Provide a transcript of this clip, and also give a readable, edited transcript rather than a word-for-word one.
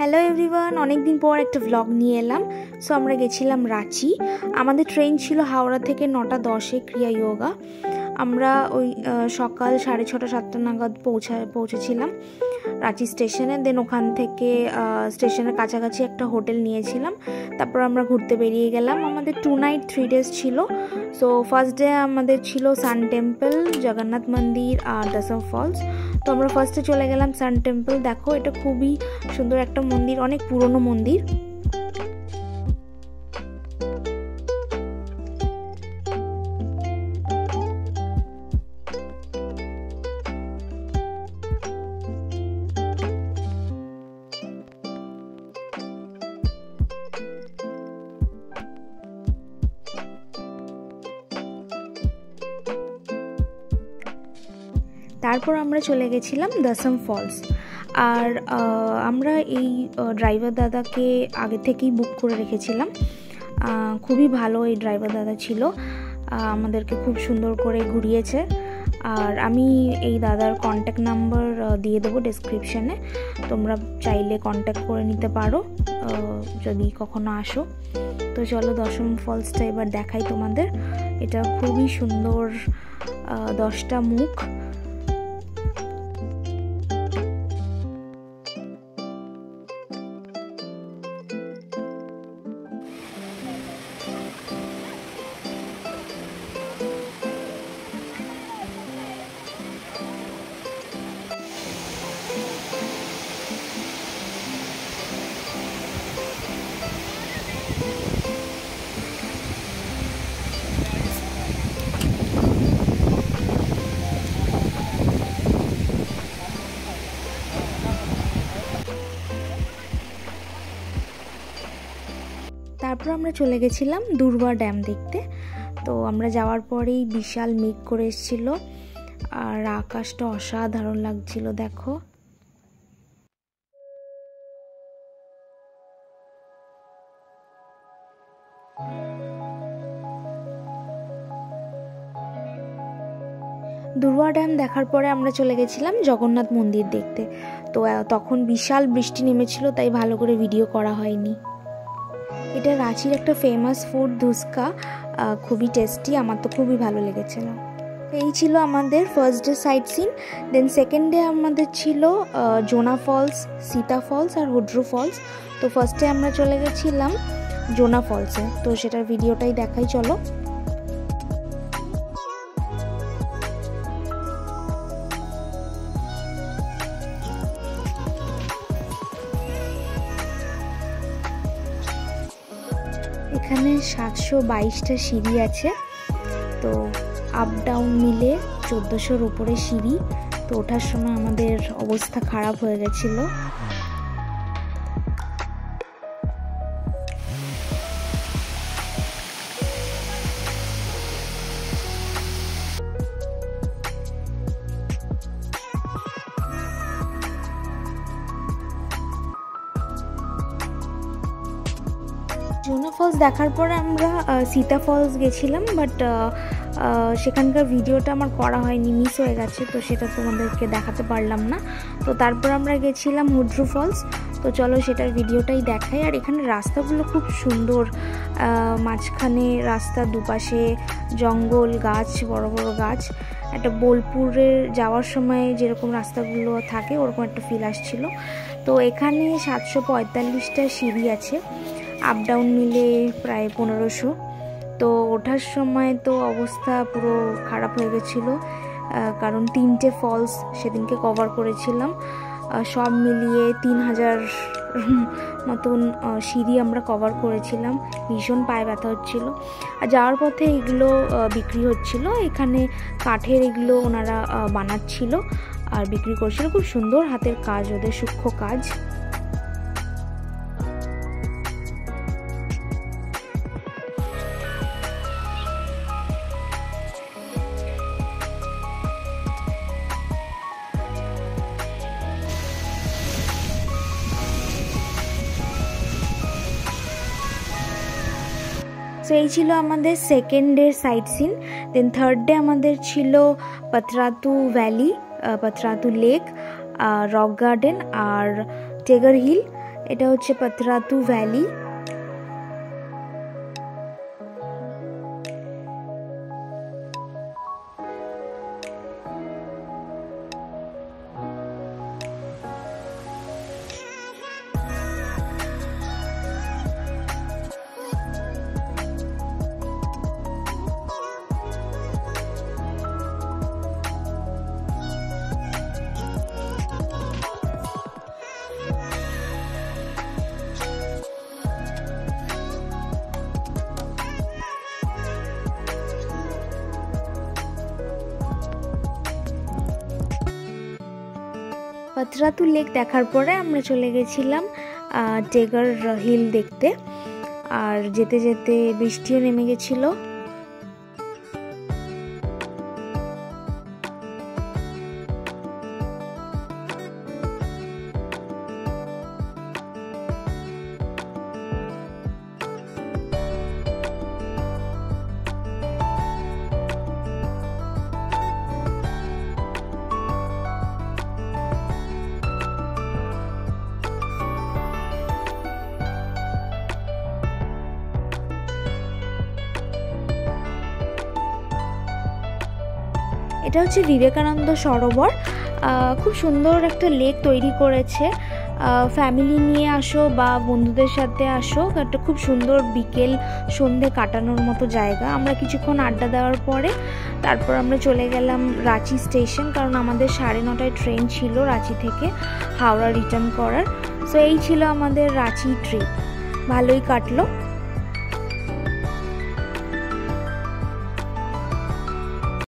Hello everyone, অনেক দিন পর একটা ভ্লগ নিয়ে এলাম। সো আমরা গেছিলাম রাঁচি। আমাদের ট্রেন ছিল হাওড়া থেকে 9:10-এ ক্রিয়া যোগা। আমরা ওই সকাল 6:30 7টা নাগাদ পৌঁছেছিলাম রাঁচি স্টেশনে। দেন ওখান থেকে স্টেশনের কাছাকাছি একটা হোটেল নিয়েছিলাম। তারপর আমরা ঘুরতে বেরিয়ে গেলাম। আমাদের 2 নাইট 3 ডেজ ছিল। সো ফার্স্ট ডে আমাদের ছিল সান টেম্পল, জগন্নাথ মন্দির আর দশম ফলস। তো আমরা ফার্স্টে চলে গেলাম সান টেম্পল। দেখো, এটা খুবই সুন্দর একটা মন্দির, অনেক পুরনো মন্দির। তারপর আমরা চলে গেছিলাম দশম ফলস। আর আমরা এই ড্রাইভার দাদাকে আগে থেকেই বুক করে রেখেছিলাম। খুবই ভালো এই ড্রাইভার দাদা ছিল, আমাদেরকে খুব সুন্দর করে ঘুরিয়েছে। আর আমি এই দাদার কন্ট্যাক্ট নাম্বার দিয়ে দেবো ডেসক্রিপশানে, তোমরা চাইলে কন্ট্যাক্ট করে নিতে পারো যদি কখনো আসো। তো চলো দশম ফলসটা এবার দেখাই তোমাদের। এটা খুবই সুন্দর, 10টা মুখ। তারপর আমরা চলে গেছিলাম দুর্বা ড্যাম দেখতে। তো আমরা যাওয়ার পরেই বিশাল মেঘ করে এসেছিল আর আকাশটা অসাধারণ লাগছিল। দেখো, দুর্বা ড্যাম দেখার পরে আমরা চলে গেছিলাম জগন্নাথ মন্দির দেখতে। তো তখন বিশাল বৃষ্টি নেমেছিল, তাই ভালো করে ভিডিও করা হয়নি। এটা রাঁচির একটা ফেমাস ফুড, ধুসকা, খুবই টেস্টি, আমার তো খুবই ভালো লেগেছিল। এই ছিল আমাদের first day sightseeing. Then second day আমাদের ছিল জোনা ফলস, সীতা ফলস আর হুড্রু ফলস। তো ফার্স্টে আমরা চলে গেছিলাম জোনা ফলসে, তো সেটার ভিডিওটাই দেখাই চলো। এখানে 722টা সিঁড়ি আছে। তো আপ ডাউন মিলে 1400-র উপরে সিঁড়ি। তো ওঠার সময় আমাদের অবস্থা খারাপ হয়ে গেছিলো। জোনা ফলস দেখার পরে আমরা সীতা ফলস গেছিলাম, বাট সেখানকার ভিডিওটা আমার করা হয়নি, মিস হয়ে গেছে, তো সেটা তোমাদেরকে দেখাতে পারলাম না। তো তারপর আমরা গেছিলাম হুড্রু ফলস। তো চলো সেটার ভিডিওটাই দেখাই। আর এখানে রাস্তাগুলো খুব সুন্দর, মাঝখানে রাস্তা, দুপাশে জঙ্গল, গাছ, বড় বড় গাছ। একটা বোলপুরে যাওয়ার সময় যেরকম রাস্তাগুলো থাকে ওরকম একটা ফিল আসছিল। তো এখানে 745টা সিঁড়ি আছে, আপ ডাউন মিলে প্রায় 1500। তো ওঠার সময় তো অবস্থা পুরো খারাপ হয়ে গেছিলো, কারণ 3টে ফলস সেদিনকে কভার করেছিলাম। সব মিলিয়ে 3000 মতন সিঁড়ি আমরা কভার করেছিলাম। ভীষণ পায়ে ব্যথা হচ্ছিল। আর যাওয়ার পথে এগুলো বিক্রি হচ্ছিল, এখানে কাঠের এগুলো ওনারা বানাচ্ছিল আর বিক্রি করছিল। খুব সুন্দর হাতের কাজ, ওদের সূক্ষ্ম কাজ। সো এই ছিল আমাদের সেকেন্ড ডের সাইট সিন। দেন থার্ড ডে আমাদের ছিল পাতরাতু ভ্যালি, পাতরাতু লেক, রক গার্ডেন আর টেগার হিল। এটা হচ্ছে পাতরাতু ভ্যালি। পাতরাতু লেক দেখার পরে আমরা চলে গেছিলাম টেগার হিল দেখতে, আর যেতে যেতে বৃষ্টিও নেমে গেছিল। এটা হচ্ছে বিবেকানন্দ সরোবর। খুব সুন্দর একটা লেক তৈরি করেছে। ফ্যামিলি নিয়ে আসো বা বন্ধুদের সাথে আসো, একটা খুব সুন্দর বিকেল সন্ধে কাটানোর মতো জায়গা। আমরা কিছুক্ষণ আড্ডা দেওয়ার পরে তারপর আমরা চলে গেলাম রাঁচি স্টেশন, কারণ আমাদের 9:30টায় ট্রেন ছিল রাঁচি থেকে হাওড়া রিটার্ন করার। সো এই ছিল আমাদের রাঁচি ট্রিপ, ভালোই কাটলো।